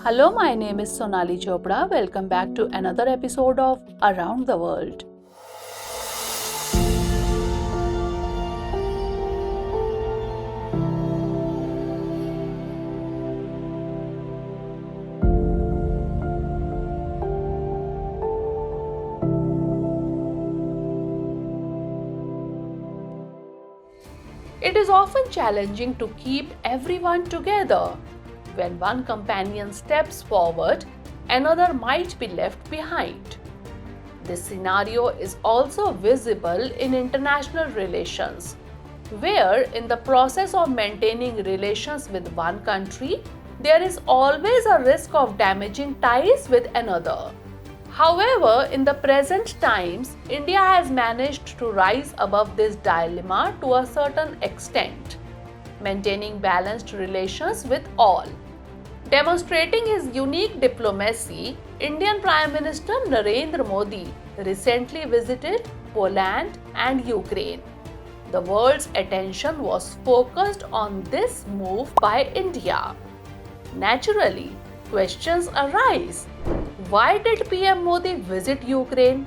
Hello, my name is Sonali Chopra. Welcome back to another episode of Around the World. It is often challenging to keep everyone together. When one companion steps forward, another might be left behind. This scenario is also visible in international relations, where in the process of maintaining relations with one country, there is always a risk of damaging ties with another. However, in the present times, India has managed to rise above this dilemma to a certain extent, maintaining balanced relations with all. Demonstrating his unique diplomacy, Indian Prime Minister Narendra Modi recently visited Poland and Ukraine. The world's attention was focused on this move by India. Naturally, questions arise. Why did PM Modi visit Ukraine?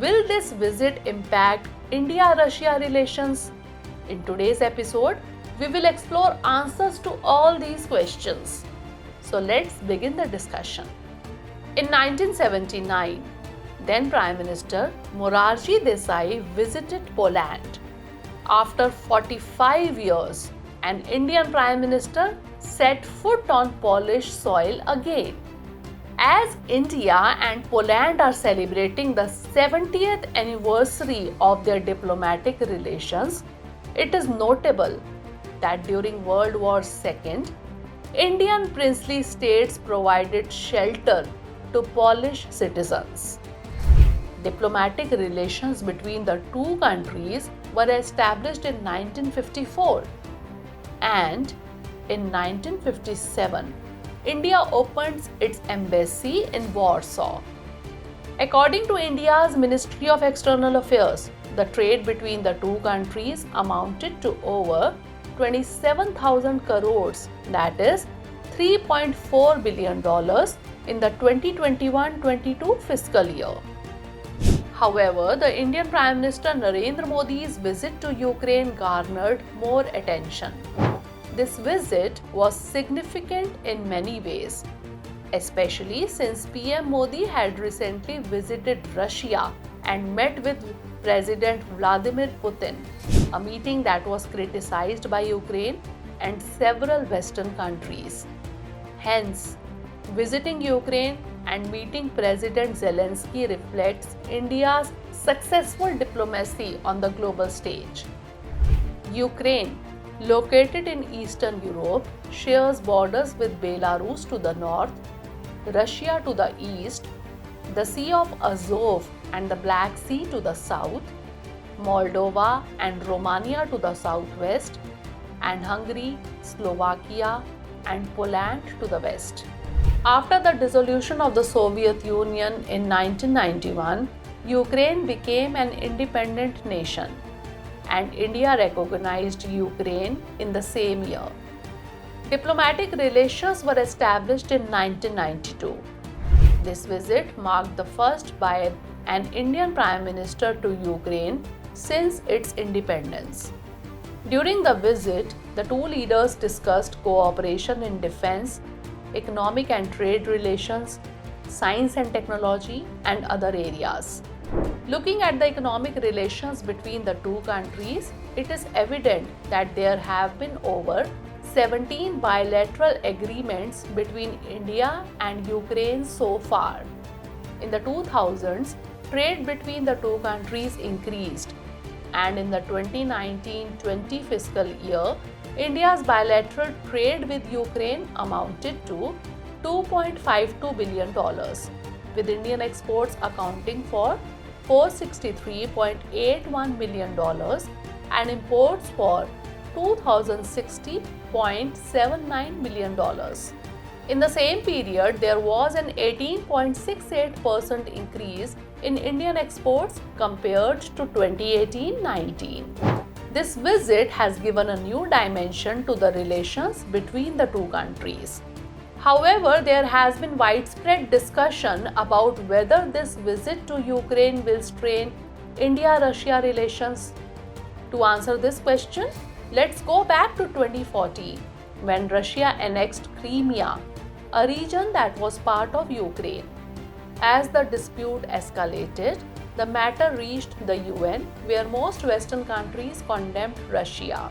Will this visit impact India-Russia relations? In today's episode, we will explore answers to all these questions. So let's begin the discussion. In 1979, then Prime Minister Morarji Desai visited Poland. After 45 years, an Indian Prime Minister set foot on Polish soil again. As India and Poland are celebrating the 70th anniversary of their diplomatic relations, it is notable that during World War II, Indian princely states provided shelter to Polish citizens. Diplomatic relations between the two countries were established in 1954, and in 1957, India opened its embassy in Warsaw. According to India's Ministry of External Affairs, the trade between the two countries amounted to over 27,000 crores, that is $3.4 billion in the 2021-22 fiscal year. However, the Indian Prime Minister Narendra Modi's visit to Ukraine garnered more attention. This visit was significant in many ways, especially since PM Modi had recently visited Russia and met with President Vladimir Putin, a meeting that was criticized by Ukraine and several Western countries. Hence, visiting Ukraine and meeting President Zelensky reflects India's successful diplomacy on the global stage. Ukraine, located in Eastern Europe, shares borders with Belarus to the north, Russia to the east, the Sea of Azov and the Black Sea to the south, Moldova and Romania to the southwest, and Hungary, Slovakia, and Poland to the west. After the dissolution of the Soviet Union in 1991, Ukraine became an independent nation, and India recognized Ukraine in the same year. Diplomatic relations were established in 1992. This visit marked the first by an Indian Prime Minister to Ukraine since its independence. During the visit, the two leaders discussed cooperation in defense, economic and trade relations, science and technology, and other areas. Looking at the economic relations between the two countries, it is evident that there have been over 17 bilateral agreements between India and Ukraine so far. In the 2000s, trade between the two countries increased, and in the 2019-20 fiscal year, India's bilateral trade with Ukraine amounted to $2.52 billion, with Indian exports accounting for $463.81 million and imports for $2,060.79 million. In the same period, there was an 18.68% increase in Indian exports compared to 2018-19. This visit has given a new dimension to the relations between the two countries. However, there has been widespread discussion about whether this visit to Ukraine will strain India-Russia relations. To answer this question, let's go back to 2014 when Russia annexed Crimea, a region that was part of Ukraine. As the dispute escalated, the matter reached the UN, where most Western countries condemned Russia.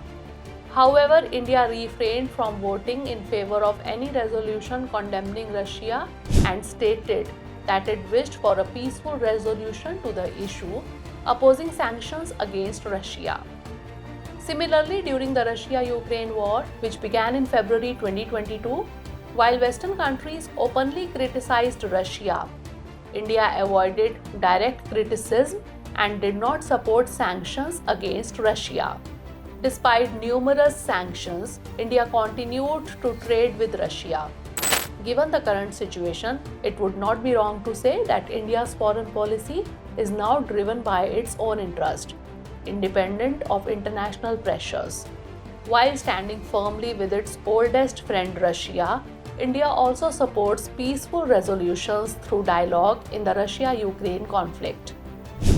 However, India refrained from voting in favor of any resolution condemning Russia and stated that it wished for a peaceful resolution to the issue, opposing sanctions against Russia. Similarly, during the Russia-Ukraine war, which began in February 2022, while Western countries openly criticized Russia, India avoided direct criticism and did not support sanctions against Russia. Despite numerous sanctions, India continued to trade with Russia. Given the current situation, it would not be wrong to say that India's foreign policy is now driven by its own interest, independent of international pressures. While standing firmly with its oldest friend Russia, India also supports peaceful resolutions through dialogue in the Russia-Ukraine conflict.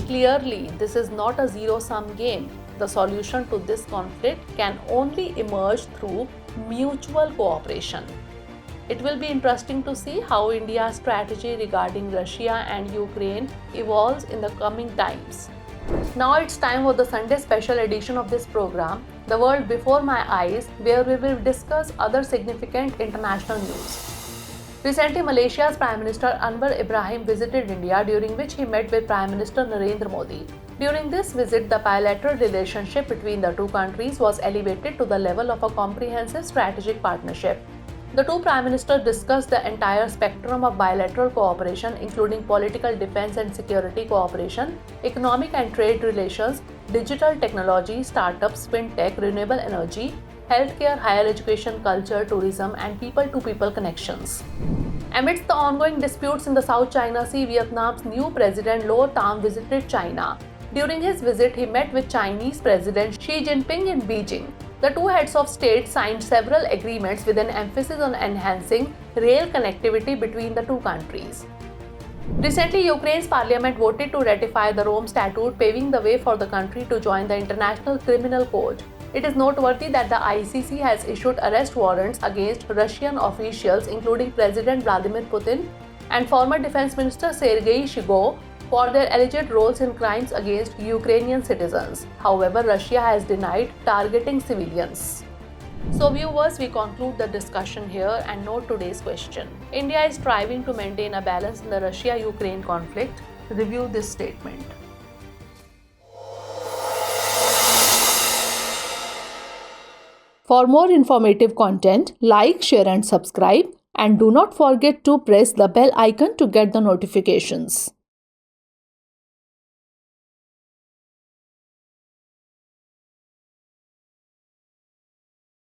Clearly, this is not a zero-sum game. The solution to this conflict can only emerge through mutual cooperation. It will be interesting to see how India's strategy regarding Russia and Ukraine evolves in the coming times. Now it's time for the Sunday special edition of this program, The World Before My Eyes, where we will discuss other significant international news. Recently, Malaysia's Prime Minister Anwar Ibrahim visited India, during which he met with Prime Minister Narendra Modi. During this visit, the bilateral relationship between the two countries was elevated to the level of a comprehensive strategic partnership. The two Prime Ministers discussed the entire spectrum of bilateral cooperation, including political, defense and security cooperation, economic and trade relations, digital technology, startups, fintech, renewable energy, healthcare, higher education, culture, tourism, and people-to-people connections. Amidst the ongoing disputes in the South China Sea, Vietnam's new president Lo Tam visited China. During his visit, he met with Chinese President Xi Jinping in Beijing. The two heads of state signed several agreements with an emphasis on enhancing rail connectivity between the two countries. Recently, Ukraine's parliament voted to ratify the Rome Statute, paving the way for the country to join the International Criminal Court. It is noteworthy that the ICC has issued arrest warrants against Russian officials, including President Vladimir Putin and former Defense Minister 𝐠𝐤𝐲𝐬 𝐏𝐫𝐞𝐥𝐢 for their alleged roles in crimes against Ukrainian citizens. However, Russia has denied targeting civilians. So viewers, we conclude the discussion here and note today's question. India is striving to maintain a balance in the Russia-Ukraine conflict. Review this statement. For more informative content, like, share and subscribe, and do not forget to press the bell icon to get the notifications.